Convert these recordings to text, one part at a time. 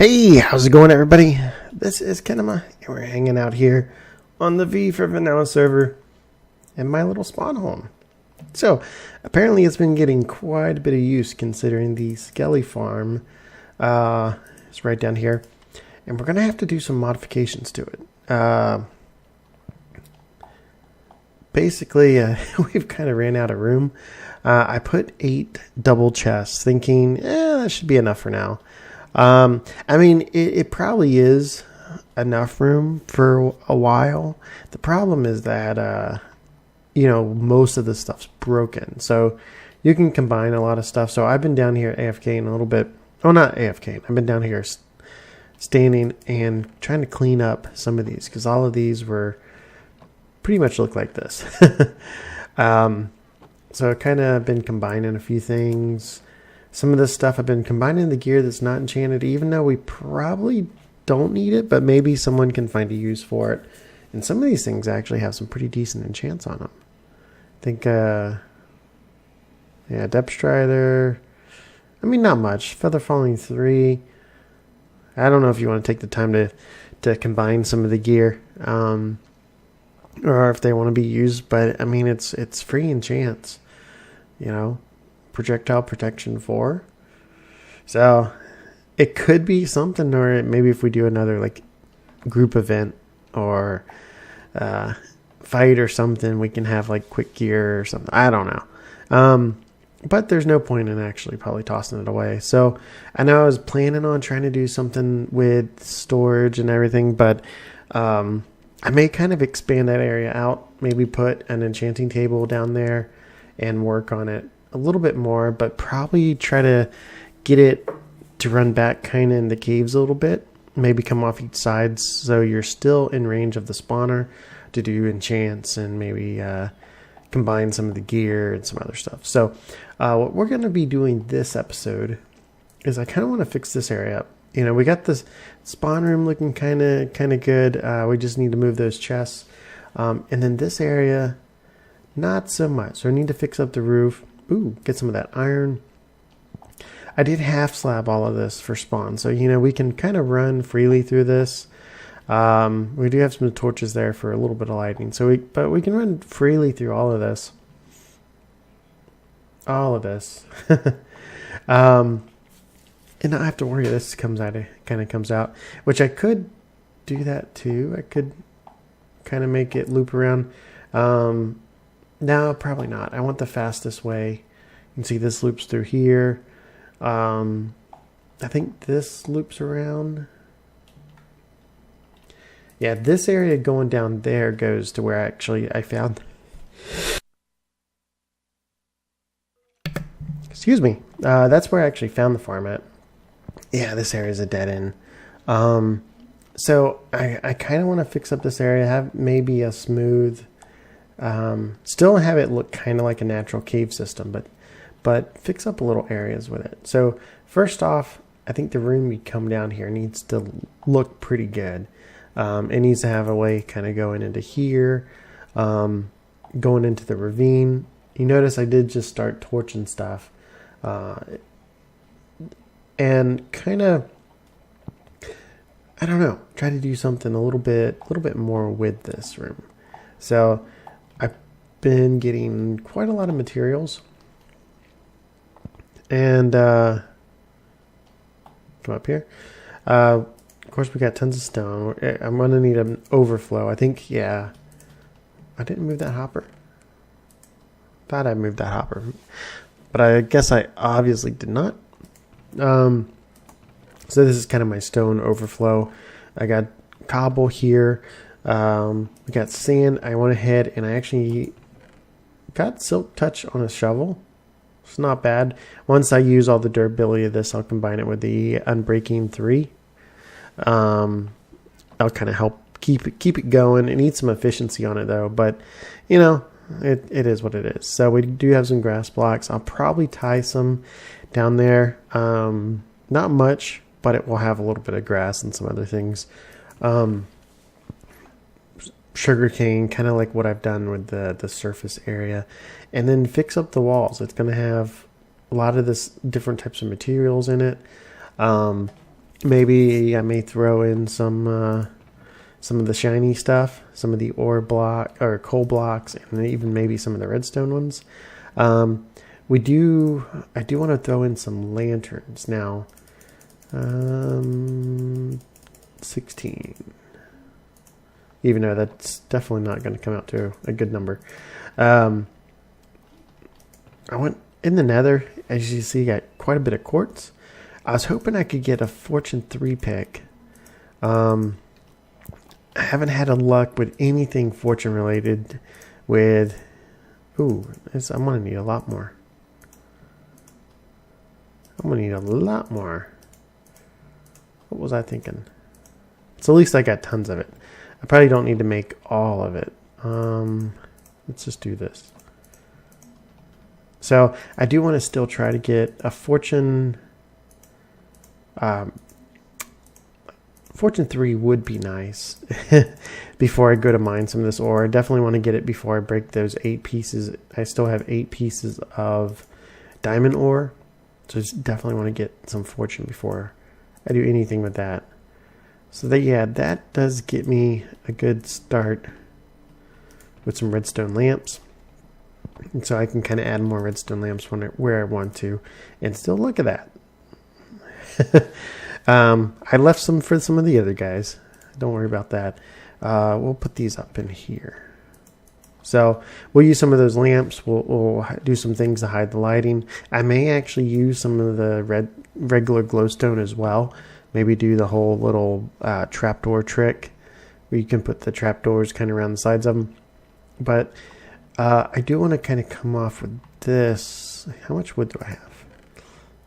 Hey, how's it going, everybody? This is Kinema, and we're hanging out here on the V4Vanilla server in my little spawn home. So, apparently it's been getting quite a bit of use considering the Skelly farm is right down here. And we're going to have to do some modifications to it. Basically, we've kind of ran out of room. I put 8 double chests thinking, that should be enough for now. I mean, it probably is enough room for a while. The problem is that, most of the stuff's broken. So you can combine a lot of stuff. So I've been down here AFKing a little bit. Oh, not AFKing. I've been down here standing and trying to clean up some of these because all of these were pretty much look like this. So I've kind of been combining a few things. Some of this stuff I've been combining the gear that's not enchanted, even though we probably don't need it, but maybe someone can find a use for it. And some of these things actually have some pretty decent enchants on them. I think, Depth Strider. I mean, not much. Feather Falling 3. I don't know if you want to take the time to combine some of the gear, or if they want to be used, but I mean, it's free enchants, Projectile Protection 4. So it could be something, or maybe if we do another group event or fight or something, we can have quick gear or something. I don't know. But there's no point in actually probably tossing it away. So I know I was planning on trying to do something with storage and everything, but I may kind of expand that area out, maybe put an enchanting table down there and work on it a little bit more, but probably try to get it to run back kind of in the caves a little bit, maybe come off each side so you're still in range of the spawner to do enchants and maybe combine some of the gear and some other stuff. So what we're going to be doing this episode is I kind of want to fix this area up. We got this spawn room looking kind of good. We just need to move those chests, and then this area not so much. So I need to fix up the roof. Ooh, get some of that iron. I did half slab all of this for spawn, so we can kind of run freely through this. We do have some torches there for a little bit of lighting, but we can run freely through all of this. And not have to worry. This kind of comes out, which I could do that too. I could kind of make it loop around. No, probably not. I want the fastest way. You can see this loops through here. I think this loops around. Yeah, this area going down there goes to where I found. Excuse me. That's where I actually found the farm at. Yeah, this area is a dead end. So I kind of want to fix up this area. Have maybe a smooth. Still have it look kind of like a natural cave system, but fix up a little areas with it. So first off, I think the room you come down here needs to look pretty good. It needs to have a way kind of going into here, going into the ravine. You notice I did just start torching stuff, and kind of, I don't know, try to do something a little bit more with this room. So I've been getting quite a lot of materials, and come up here. Of course, we got tons of stone. I'm gonna need an overflow. I think, yeah. I didn't move that hopper. Thought I moved that hopper, but I guess I obviously did not. So this is kind of my stone overflow. I got cobble here. We got sand. I went ahead and I actually got silk touch on a shovel. It's not bad. Once I use all the durability of this, I'll combine it with the unbreaking 3. That'll kind of help keep it going. It needs some efficiency on it though, but it is what it is. So we do have some grass blocks. I'll probably tie some down there. Not much, but it will have a little bit of grass and some other things. Sugarcane, kind of like what I've done with the surface area, and then fix up the walls. It's going to have a lot of this different types of materials in it. Maybe I may throw in some of the shiny stuff, some of the ore block or coal blocks, and even maybe some of the redstone ones. I do want to throw in some lanterns now. 16. Even though that's definitely not going to come out to a good number. I went in the nether. As you see, got quite a bit of quartz. I was hoping I could get a Fortune 3 pick. I haven't had a luck with anything fortune related with... Ooh, I'm going to need a lot more. I'm going to need a lot more. What was I thinking? So at least I got tons of it. I probably don't need to make all of it. Let's just do this. So I do want to still try to get a Fortune... Fortune 3 would be nice before I go to mine some of this ore. I definitely want to get it before I break those 8 pieces. I still have 8 pieces of diamond ore. So I just definitely want to get some fortune before I do anything with that. So that, yeah, that does get me a good start with some redstone lamps. And so I can kind of add more redstone lamps where I want to. And still look at that. I left some for some of the other guys. Don't worry about that. We'll put these up in here. So we'll use some of those lamps. We'll do some things to hide the lighting. I may actually use some of the regular glowstone as well. Maybe do the whole little trapdoor trick where you can put the trapdoors kind of around the sides of them. But I do want to kind of come off with this. How much wood do I have?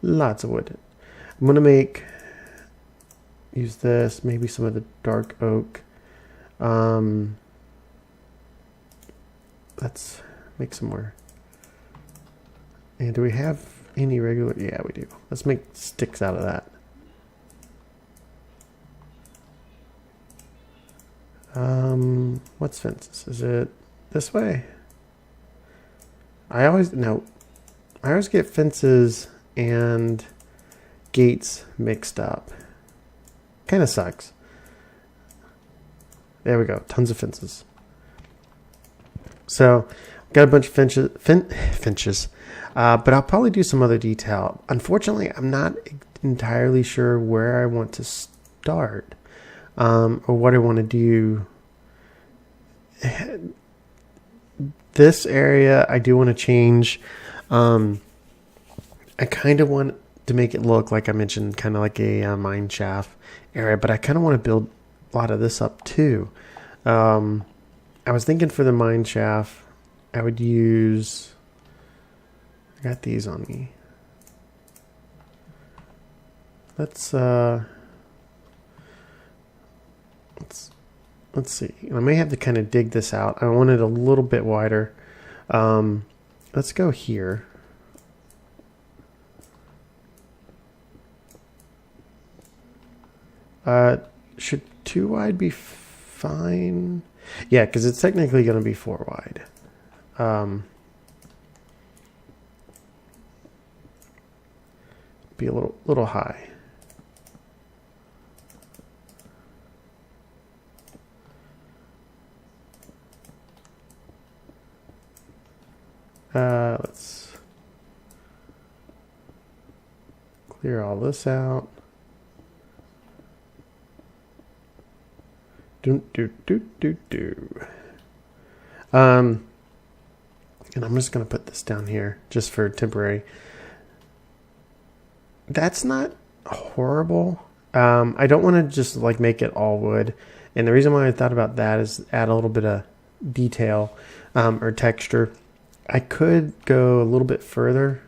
Lots of wood. I'm going to use this, maybe some of the dark oak. Let's make some more. And do we have any regular? Yeah, we do. Let's make sticks out of that. What's fences? Is it this way? I always get fences and gates mixed up. Kind of sucks. There we go. Tons of fences. So, got a bunch of finches. But I'll probably do some other detail. Unfortunately, I'm not entirely sure where I want to start. Or what I want to do. This area, I do want to change. I kind of want to make it look like I mentioned, kind of like a mine shaft area, but I kind of want to build a lot of this up too. I was thinking for the mine shaft, I would use, I got these on me. Let's see. I may have to kind of dig this out. I want it a little bit wider. Let's go here. Should 2 wide be fine? Yeah, because it's technically going to be 4 wide. Be a little high. Let's clear all this out. And I'm just going to put this down here just for temporary. That's not horrible. I don't want to just like make it all wood. And the reason why I thought about that is add a little bit of detail or texture. I could go a little bit further.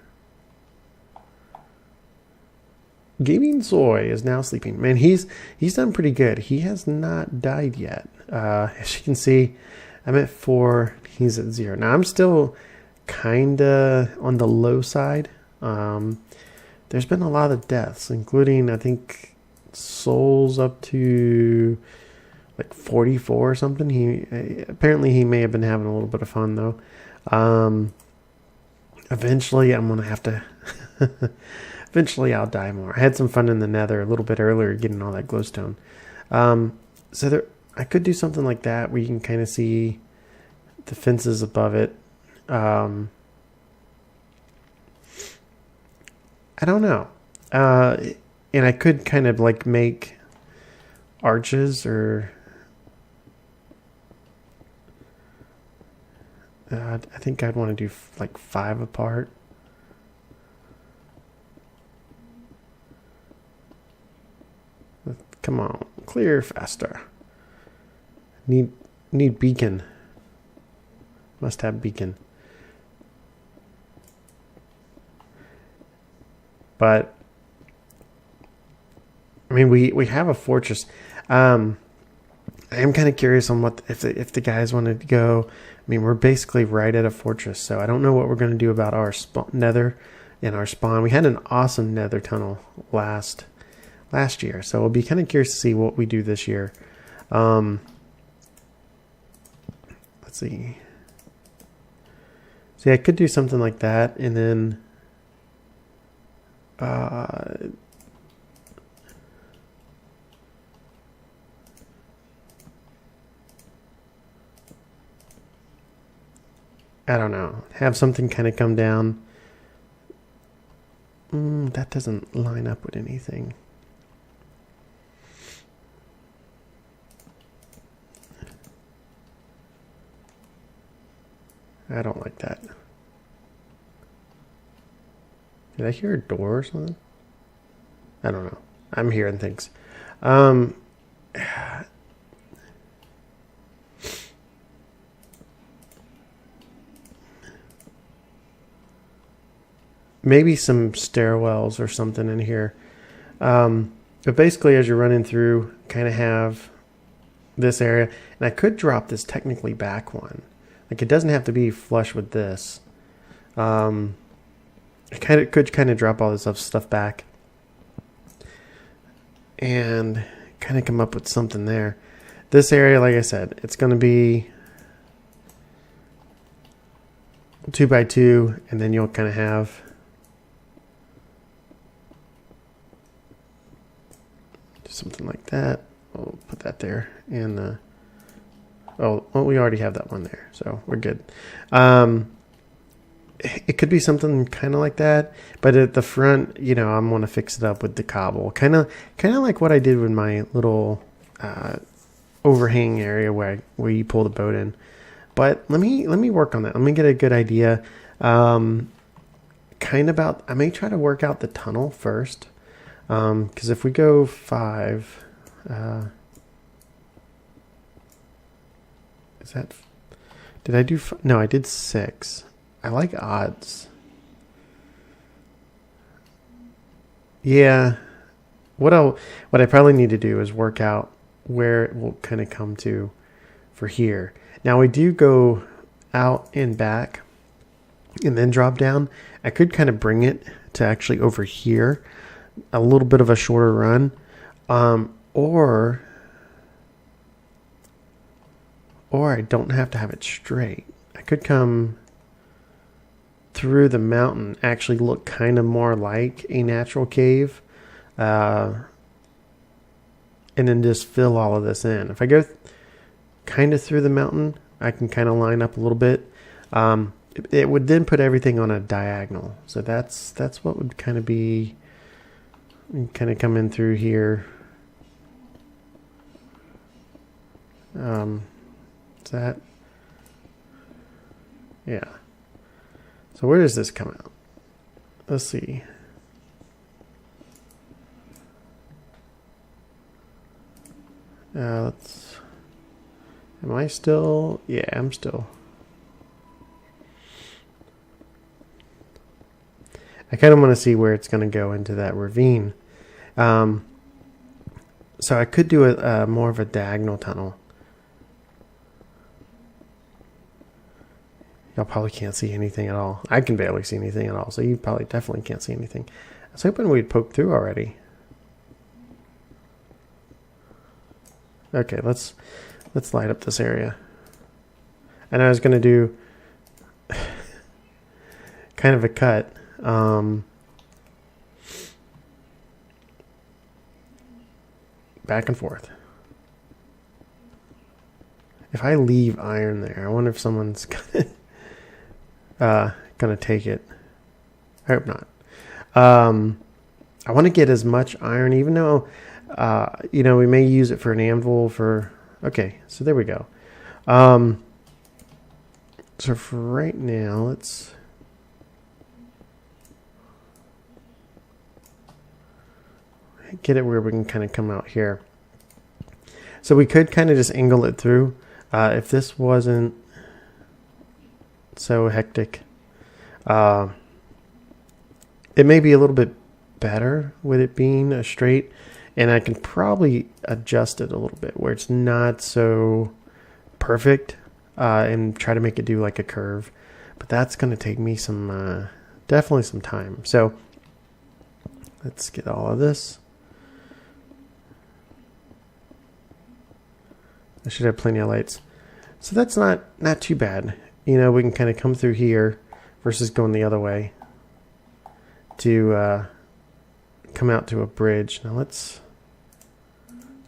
Gaming Soy is now sleeping. Man, he's done pretty good. He has not died yet. As you can see, I'm at 4. He's at 0. Now I'm still kind of on the low side. There's been a lot of deaths, including I think Soul's up to like 44 or something. He may have been having a little bit of fun though. Eventually I'm gonna have to Eventually I'll die more. I had some fun in the nether a little bit earlier getting all that glowstone. So there, I could do something like that where you can kind of see the fences above it. I don't know. And I could kind of like make arches or I think I'd want to do like 5 apart. Come on, clear faster. Need beacon. Must have beacon. But I mean, we have a fortress. I am kind of curious on what if the guys wanted to go. I mean, we're basically right at a fortress, so I don't know what we're going to do about our nether and our spawn. We had an awesome nether tunnel last year, so we'll be kind of curious to see what we do this year. Let's see. See, I could do something like that, and then I don't know. Have something kind of come down. That doesn't line up with anything. I don't like that. Did I hear a door or something? I don't know. I'm hearing things. Maybe some stairwells or something in here. But basically, as you're running through, kind of have this area. And I could drop this technically back one. Like, it doesn't have to be flush with this. I could kind of drop all this stuff back. And kind of come up with something there. This area, like I said, it's going to be 2 by 2, and then you'll kind of have something like that. We'll put that there. And well, we already have that one there, so we're good. It could be something kind of like that, but at the front, you know, I'm going to fix it up with the cobble, kind of like what I did with my little overhang area where you pull the boat in. But let me work on that. Let me get a good idea. I may try to work out the tunnel first, because if we go 5, is that? Did I do? No, I did 6. I like odds. Yeah. What I probably need to do is work out where it will kind of come to for here. Now we do go out and back and then drop down. I could kind of bring it to actually over here, a little bit of a shorter run, or I don't have to have it straight. I could come through the mountain, actually look kind of more like a natural cave, and then just fill all of this in. If I go kind of through the mountain, I can kind of line up a little bit. It would then put everything on a diagonal, so that's what would kind of be, kind of come in through here. Is that, yeah. So where does this come out? Let's see. Am I still? Yeah, I'm still. I kind of want to see where it's going to go into that ravine. So I could do more of a diagonal tunnel. Y'all probably can't see anything at all. I can barely see anything at all, so you probably definitely can't see anything. I was hoping we'd poke through already. Okay, let's light up this area. And I was going to do kind of a cut. back and forth. If I leave iron there, I wonder if someone's gonna take it. I hope not. I want to get as much iron, even though, we may use it for an anvil for... Okay, so there we go. So for right now, let's... get it where we can kind of come out here. So we could kind of just angle it through. If this wasn't so hectic, it may be a little bit better with it being a straight, and I can probably adjust it a little bit where it's not so perfect, and try to make it do like a curve. But that's going to take me some, definitely some time. So let's get all of this. I should have plenty of lights. So that's not too bad. We can kind of come through here versus going the other way to come out to a bridge. Now let's,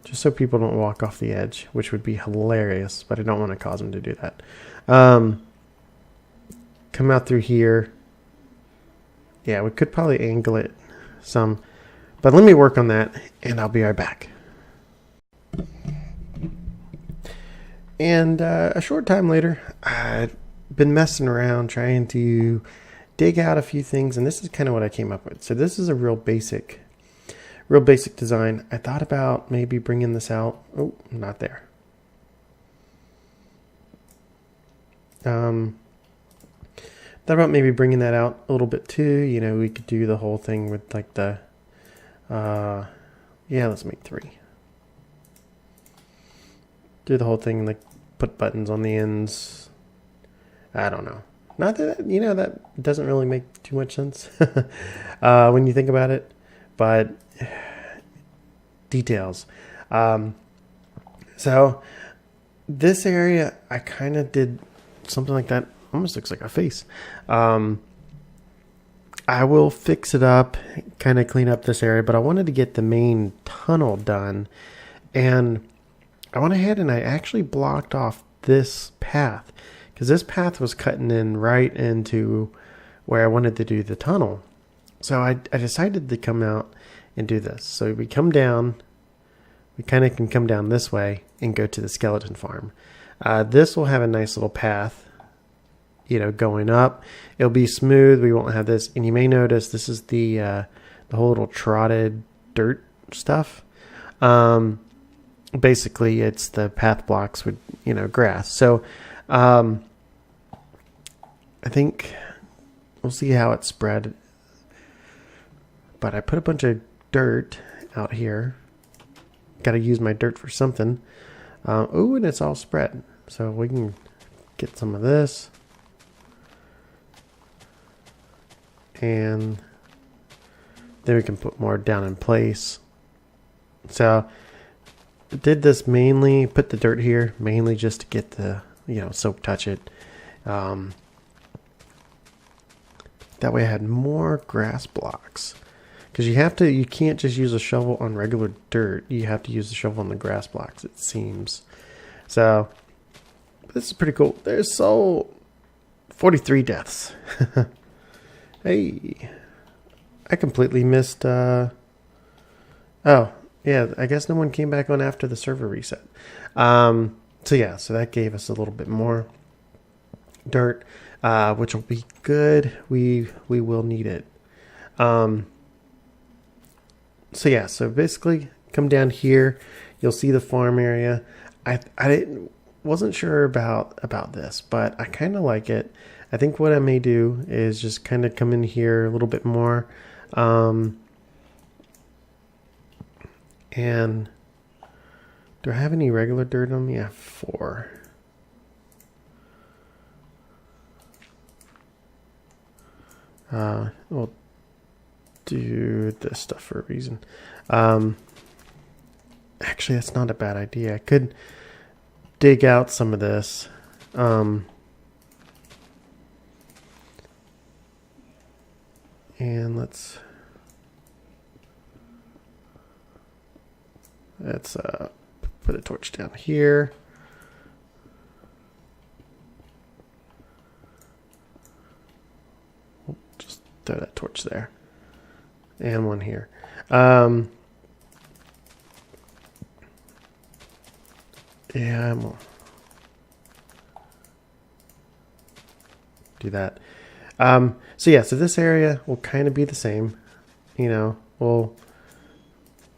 just so people don't walk off the edge, which would be hilarious, but I don't want to cause them to do that. Come out through here. Yeah, we could probably angle it some, but let me work on that and I'll be right back. And a short time later, I've been messing around trying to dig out a few things, and this is kind of what I came up with. So this is a real basic design. I thought about maybe bringing this out. Oh, not there. Thought about maybe bringing that out a little bit too. We could do the whole thing with like the, yeah, let's make 3. Do the whole thing, like put buttons on the ends. I don't know. Not that, that doesn't really make too much sense when you think about it. But details. So this area, I kind of did something like that. Almost looks like a face. I will fix it up, kind of clean up this area. But I wanted to get the main tunnel done. And I went ahead and I actually blocked off this path, because this path was cutting in right into where I wanted to do the tunnel. So I decided to come out and do this. So we come down, we kind of can come down this way and go to the skeleton farm. This will have a nice little path, going up. It'll be smooth. We won't have this. And you may notice this is the whole little trotted dirt stuff. Basically it's the path blocks with, grass. So, I think we'll see how it's spread, but I put a bunch of dirt out here. Got to use my dirt for something. Oh, and it's all spread. So we can get some of this. And then we can put more down in place. So did this mainly, put the dirt here mainly just to get the, soak touch it. That way I had more grass blocks, because you can't just use a shovel on regular dirt. You have to use the shovel on the grass blocks, it seems. So this is pretty cool. There's 43 deaths. Hey, I completely missed, oh, yeah, I guess no one came back on after the server reset. So yeah, so that gave us a little bit more dirt, which will be good. We will need it. So yeah, so basically come down here, you'll see the farm area. I wasn't sure about this, but I kind of like it. I think what I may do is just kind of come in here a little bit more. And do I have any regular dirt on me? I have 4. We'll do this stuff for a reason. Actually, that's not a bad idea. I could dig out some of this. And let's... Let's put a torch down here. Just throw that torch there. And one here. Yeah, I'm do that. So yeah, so this area will kind of be the same. You know, we'll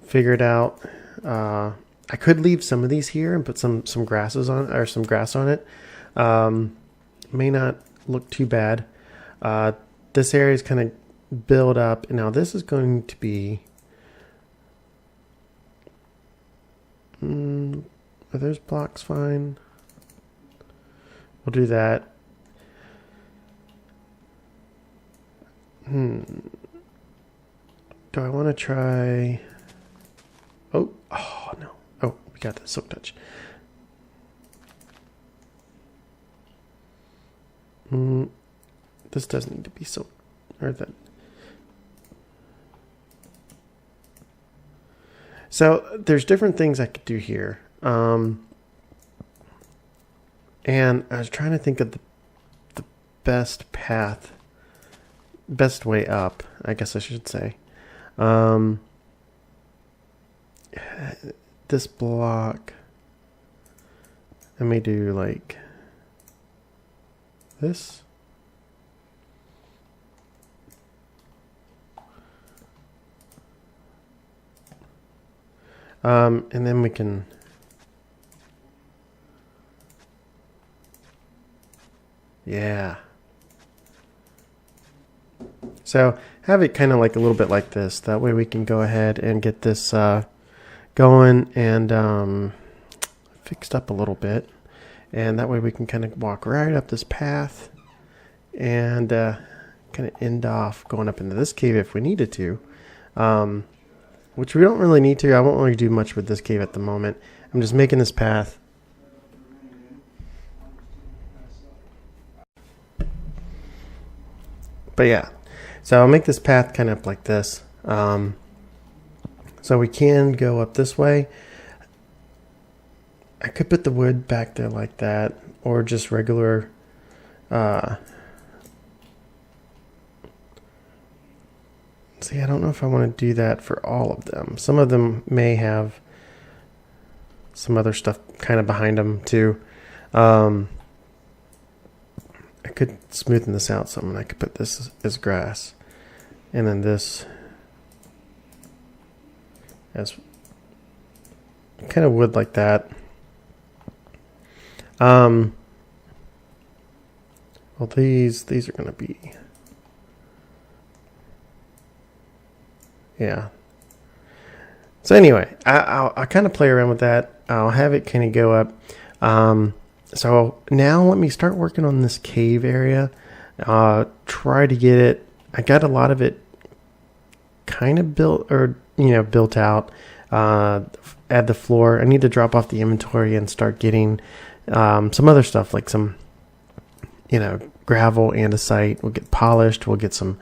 figure it out. I could leave some of these here and put some grasses on, or some grass on it. May not look too bad. This area is kind of build up, and now this is going to be. Are those blocks fine? We'll do that. Do I want to try? Oh no. Oh, we got the silk touch. This does need to be silk, or that. So there's different things I could do here. And I was trying to think of the best path, best way up, I guess I should say. This block, I may do like this. And then we can yeah. So have it kind of like a little bit like this. That way we can go ahead and get this going and fixed up a little bit. And that way we can kind of walk right up this path and kind of end off going up into this cave if we needed to. Which we don't really need to. I won't really do much with this cave at the moment. I'm just making this path. But yeah, so I'll make this path kind of like this. So we can go up this way. I could put the wood back there like that, or just regular see, I don't know if I want to do that for all of them. Some of them may have some other stuff kind of behind them too. I could smoothen this out some, and I could put this as grass, and then this as kind of wood like that. Well, these are going to be, yeah. So anyway, I'll kind of play around with that. I'll have it kind of go up. So now let me start working on this cave area. Try to get it. I got a lot of it kind of built, or built out. Add the floor. I need to drop off the inventory and start getting some other stuff, like some gravel, andesite. We'll get polished. We'll get some.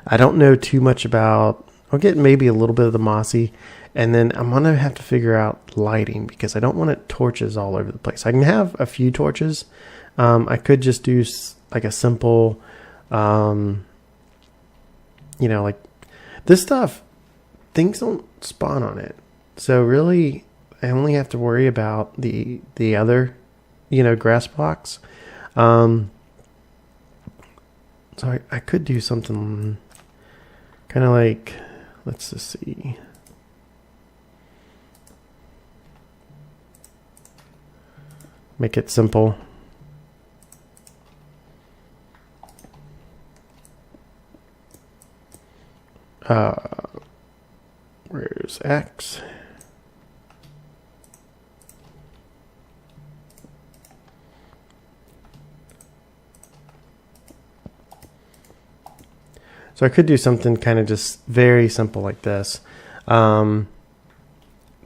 I don't know too much about. I'll get maybe a little bit of the mossy. And then I'm going to have to figure out lighting, because I don't want it torches all over the place. I can have a few torches. I could just do like a simple, like this stuff, things don't spawn on it. So really, I only have to worry about the other, grass blocks. So I could do something kind of like, let's just see. Make it simple. Where's X? So I could do something kind of just very simple like this. That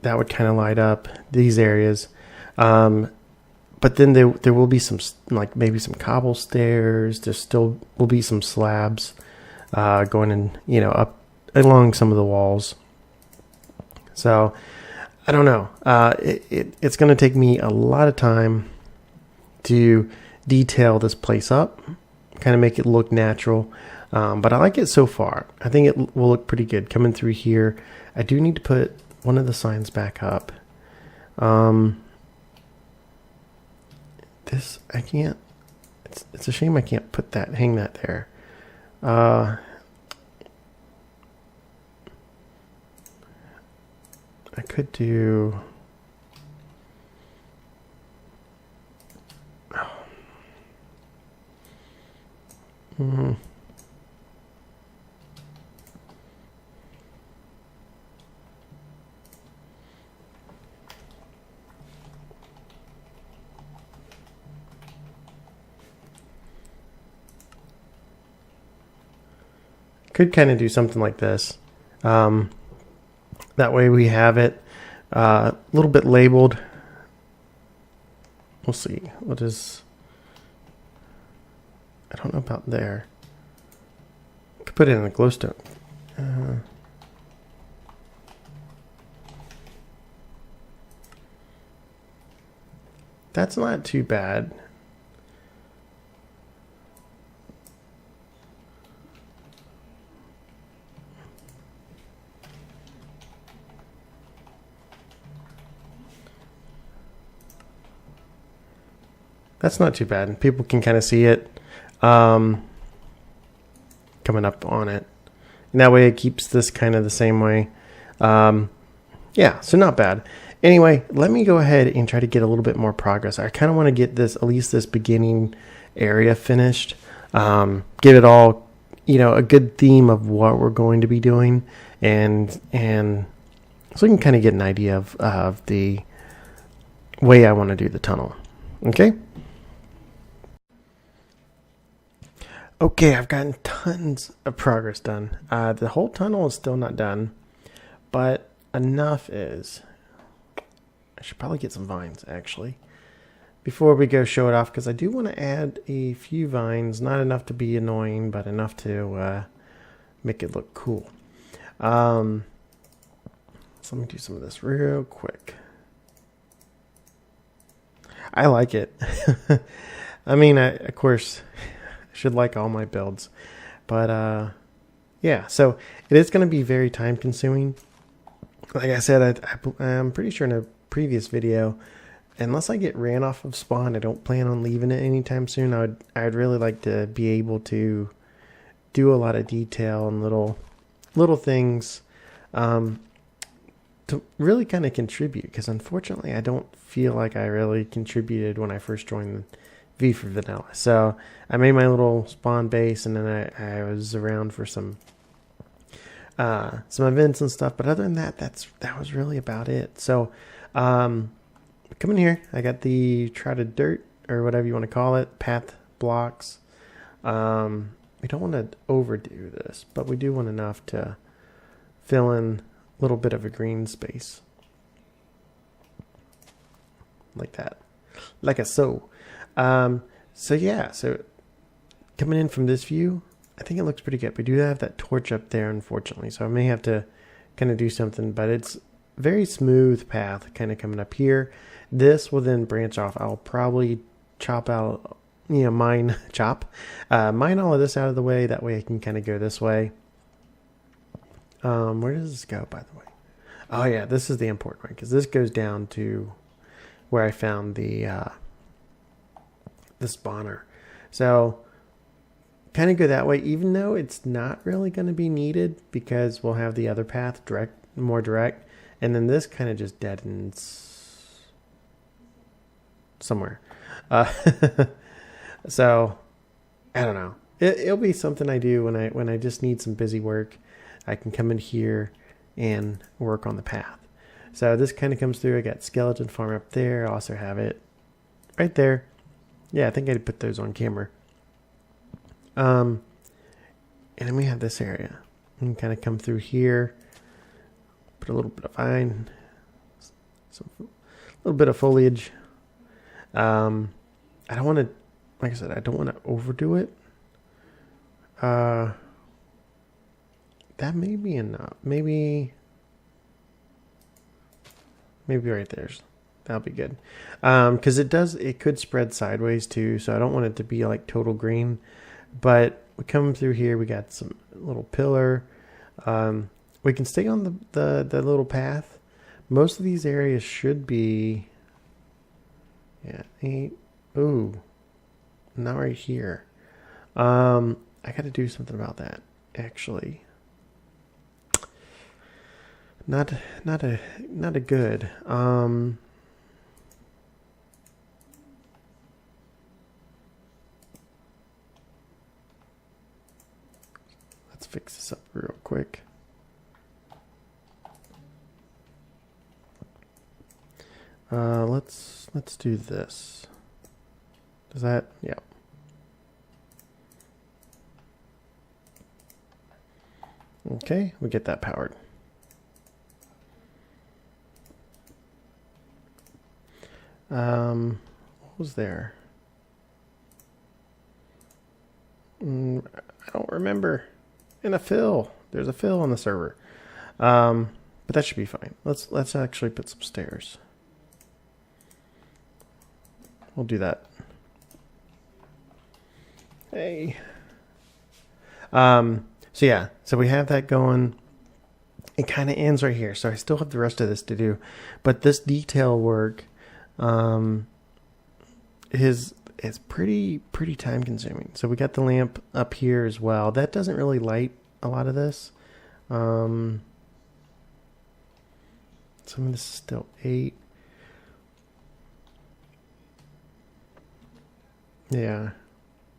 would kind of light up these areas. But then there will be some, like maybe some cobble stairs. There still will be some slabs going in, up along some of the walls. So I don't know. It's going to take me a lot of time to detail this place up, kind of make it look natural. But I like it so far. I think it will look pretty good coming through here. I do need to put one of the signs back up. This, I can't, it's a shame I can't hang that there. I could do, could kind of do something like this. That way we have it a little bit labeled. We'll see. What is... I don't know about there. Could put it in a glowstone. That's not too bad. That's not too bad. People can kind of see it coming up on it. And that way it keeps this kind of the same way. Yeah, so not bad. Anyway, let me go ahead and try to get a little bit more progress. I kind of want to get this, at least this beginning area finished. Give it all, a good theme of what we're going to be doing. And so we can kind of get an idea of the way I want to do the tunnel. Okay? Okay, I've gotten tons of progress done. The whole tunnel is still not done, but enough is. I should probably get some vines, actually, before we go show it off, because I do want to add a few vines. Not enough to be annoying, but enough to make it look cool. So let me do some of this real quick. I like it. I mean, of course... should like all my builds, but yeah, so it is going to be very time consuming. Like I said, I'm pretty sure in a previous video, unless I get ran off of spawn, I don't plan on leaving it anytime soon. I'd really like to be able to do a lot of detail and little things to really kind of contribute, because unfortunately I don't feel like I really contributed when I first joined V4Vanilla. So I made my little spawn base, and then I was around for some events and stuff. But other than that, that was really about it. So come in here. I got the trouted dirt, or whatever you want to call it, path blocks. We don't want to overdo this, but we do want enough to fill in a little bit of a green space. Like that. Like a so. So yeah, so coming in from this view, I think it looks pretty good. We do have that torch up there, unfortunately, so I may have to kind of do something, but it's very smooth path kind of coming up here. This will then branch off. I'll probably chop out, mine all of this out of the way. That way I can kind of go this way. Where does this go, by the way? Oh yeah, this is the important one, because this goes down to where I found the spawner. So kind of go that way, even though it's not really going to be needed, because we'll have the other path more direct, and then this kind of just deadens somewhere. So I don't know. It'll be something I do when I just need some busy work. I can come in here and work on the path. So this kind of comes through. I got skeleton farm up there. I also have it right there. Yeah, I think I'd put those on camera. And then we have this area. We can kind of come through here. Put a little bit of vine. A little bit of foliage. I don't want to, like I said, I don't want to overdo it. That may be enough. Maybe maybe right there's. That'll be good. Because it could spread sideways too, so I don't want it to be like total green. But we come through here, we got some little pillar. We can stay on the little path. Most of these areas should be, yeah, 8. Ooh, not right here. I got to do something about that, actually. Not a good. Let's fix this up real quick. Let's do this. Does that? Yeah. Okay, we get that powered. What was there? I don't remember. And a fill. There's a fill on the server. But that should be fine. Let's actually put some stairs. We'll do that. Hey. So yeah, so we have that going. It kind of ends right here. So I still have the rest of this to do. But this detail work is pretty time consuming. So we got the lamp up here as well. That doesn't really light a lot of this. Some of this is still 8. Yeah.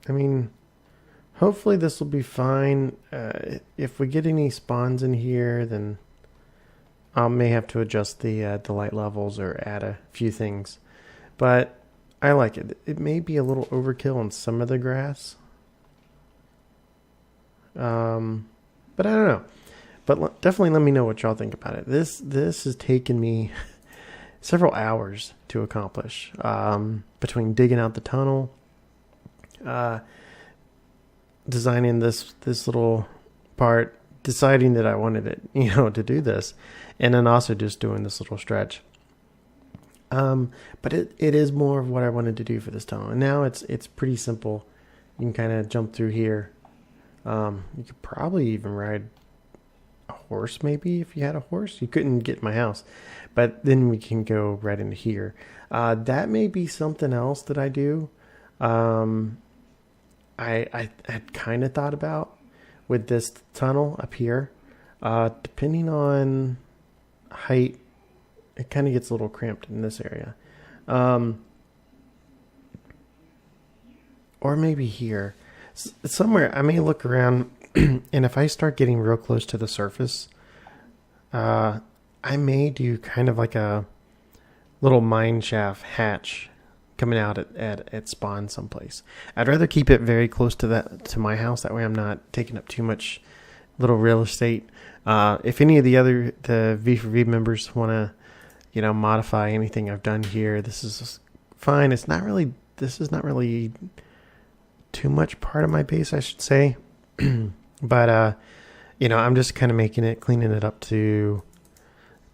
I mean, hopefully this will be fine. If we get any spawns in here, then I may have to adjust the light levels or add a few things. But I like it. It may be a little overkill on some of the grass. But I don't know. But definitely let me know what y'all think about it. This has taken me several hours to accomplish. Between digging out the tunnel, designing this little part, deciding that I wanted it, to do this, and then also just doing this little stretch. But it is more of what I wanted to do for this tunnel. And now it's pretty simple. You can kind of jump through here. You could probably even ride a horse, maybe, if you had a horse. You couldn't get in my house, but then we can go right into here. That may be something else that I do. I had kind of thought about with this tunnel up here, depending on height, it kind of gets a little cramped in this area. Or maybe here. Somewhere, I may look around, and if I start getting real close to the surface, I may do kind of like a little mine shaft hatch coming out at spawn someplace. I'd rather keep it very close to my house. That way I'm not taking up too much little real estate. If any of the V4V members want to, modify anything I've done here, this is fine. This is not really too much part of my base, I should say. But, I'm just kind of cleaning it up to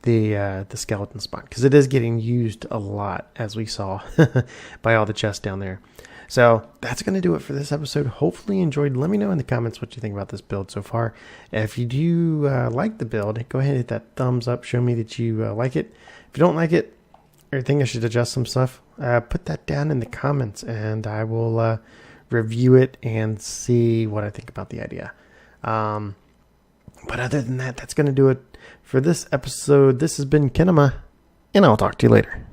the skeleton spot, because it is getting used a lot, as we saw by all the chests down there. So that's going to do it for this episode. Hopefully you enjoyed. Let me know in the comments what you think about this build so far. If you do like the build, go ahead and hit that thumbs up. Show me that you like it. If you don't like it, or think I should adjust some stuff, put that down in the comments, and I will review it and see what I think about the idea. But other than that, that's going to do it for this episode. This has been Kinema, and I'll talk to you later.